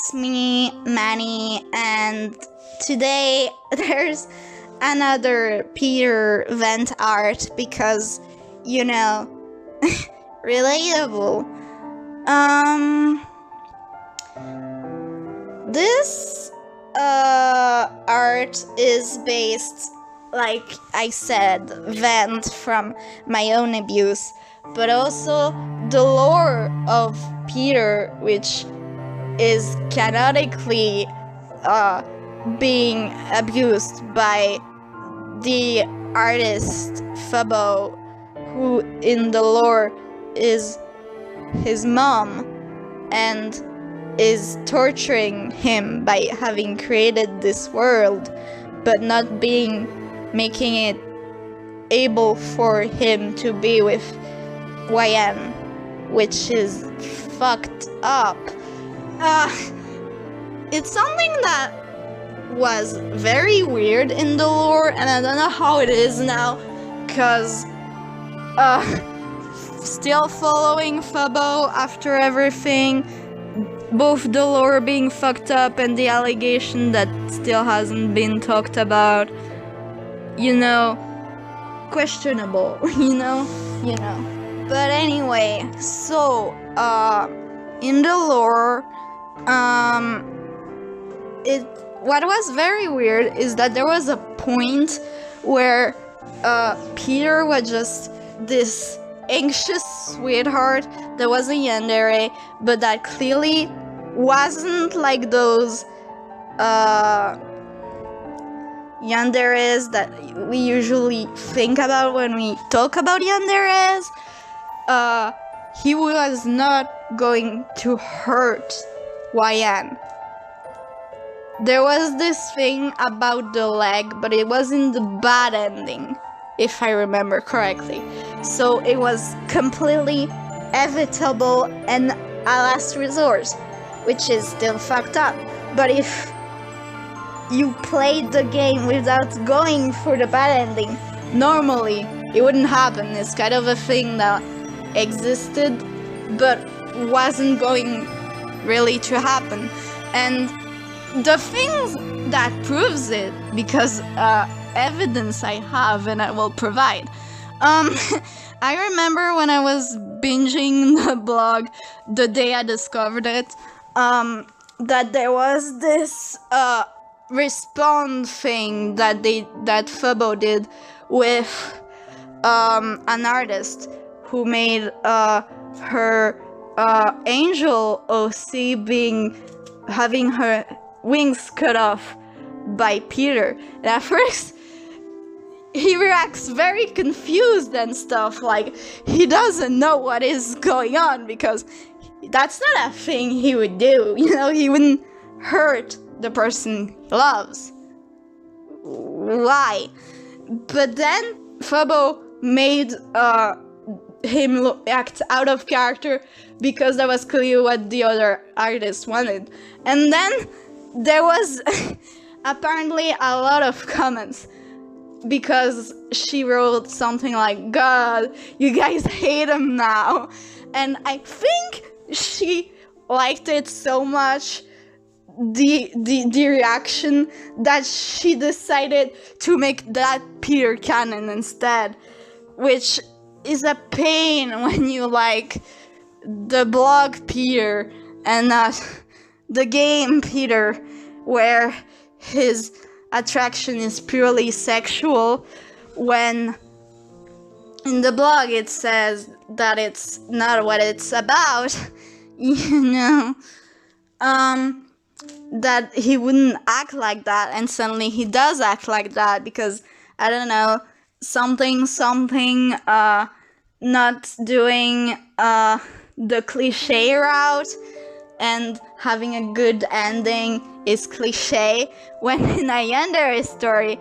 it's me, Manny, and today there's another Peter vent art because, you know, relatable. This art is based, like I said, vent from my own abuse, but also the lore of Peter, which is canonically being abused by the artist Fabo, who in the lore is his mom and is torturing him by having created this world but not making it able for him to be with YN, which is fucked up. It's something that was very weird in the lore, and I don't know how it is now, cause still following Fabo after everything, both the lore being fucked up and the allegation that still hasn't been talked about, you know, questionable, you know. But anyway, so in the lore, what was very weird is that there was a point where Peter was just this anxious sweetheart that was a Yandere, but that clearly wasn't like those Yanderes that we usually think about when we talk about Yanderes. He was not going to hurt YN. There was this thing about the leg, but it was in the bad ending, if I remember correctly. So it was completely evitable and a last resort, which is still fucked up. But if you played the game without going for the bad ending, normally it wouldn't happen. It's kind of a thing that existed but wasn't going really to happen. And the things that proves it, because evidence I have and I will provide. I remember when I was binging the blog the day I discovered it, that there was this respond thing that Fabo did with an artist who made her angel OC having her wings cut off by Peter. And at first he reacts very confused and stuff, like he doesn't know what is going on, because that's not a thing he would do, you know. He wouldn't hurt the person he loves. Why? But then Fabo made him act out of character, because that was clearly what the other artist wanted. And then there was apparently a lot of comments, because she wrote something like, "God, you guys hate him now." And I think she liked it so much, the reaction, that she decided to make that Peter canon instead, which is a pain when you like the blog Peter and not the game Peter, where his attraction is purely sexual, when in the blog it says that it's not what it's about, you know. That he wouldn't act like that, and suddenly he does act like that because, I don't know, something, not doing the cliche route and having a good ending is cliche, when in a Yandere story,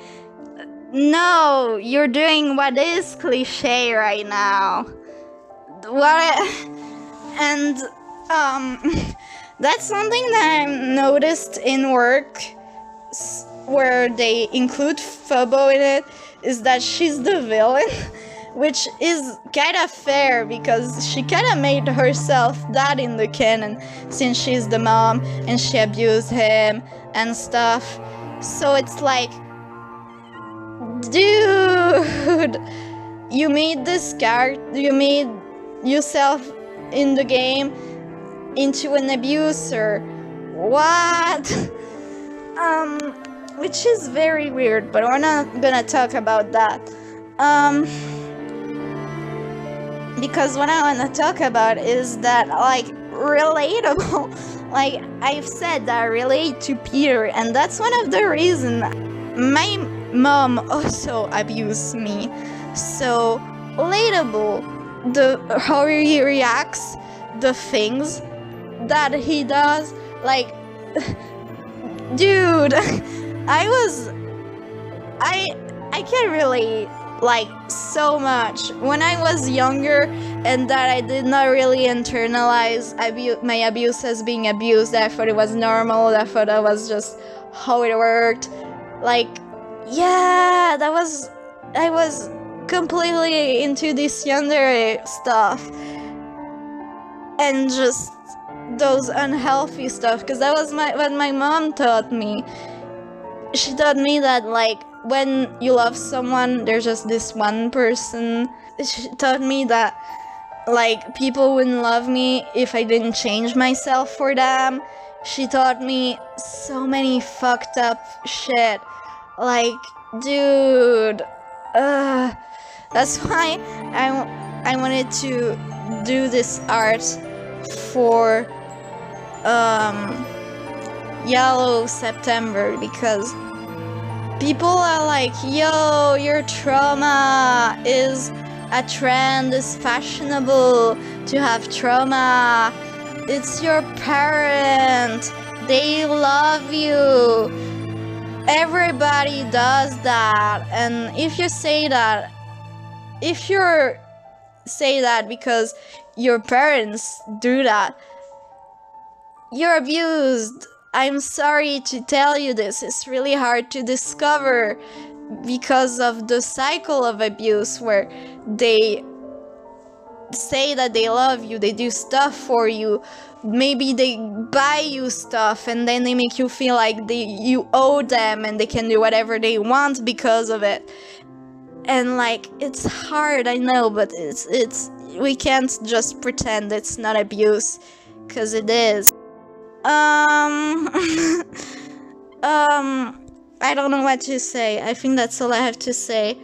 no, you're doing what is cliche right now. And that's something that I noticed in work where they include Fabo in it, is that she's the villain, which is kind of fair because she kind of made herself that in the canon since she's the mom and she abused him and stuff. So it's like, dude, you made this character, you made yourself in the game into an abuser. What? Which is very weird, but we're not gonna talk about that. Because what I wanna talk about is that, like, relatable. Like, I've said that I relate to Peter, and that's one of the reasons my mom also abused me. So, relatable, how he reacts, the things that he does, like, dude, I can relate, like, so much. When I was younger and that I did not really internalize my abuse as being abused, I thought it was normal, I thought that was just how it worked. Like, yeah, I was completely into this Yandere stuff and just those unhealthy stuff, because that was what my mom taught me. She taught me that, like, when you love someone, there's just this one person. She taught me that, like, people wouldn't love me if I didn't change myself for them. She taught me so many fucked up shit. Like, dude, that's why I wanted to do this art for Yellow September, because people are like, yo, your trauma is a trend, it's fashionable to have trauma, it's your parent, they love you, everybody does that. And if you say that because your parents do that, you're abused. I'm sorry to tell you this, it's really hard to discover because of the cycle of abuse where they say that they love you, they do stuff for you, maybe they buy you stuff and then they make you feel like you owe them and they can do whatever they want because of it. And, like, it's hard, I know, but it's we can't just pretend it's not abuse, because it is. I don't know what to say. I think that's all I have to say.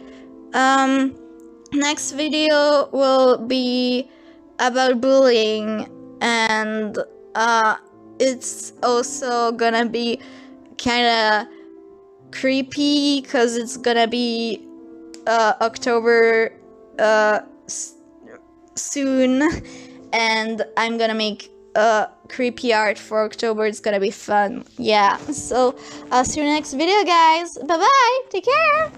Next video will be about bullying, and it's also gonna be kind of creepy because it's gonna be October soon, and I'm gonna make creepy art for October. It's gonna be fun. Yeah, so I'll see you next video, guys. Bye bye, take care.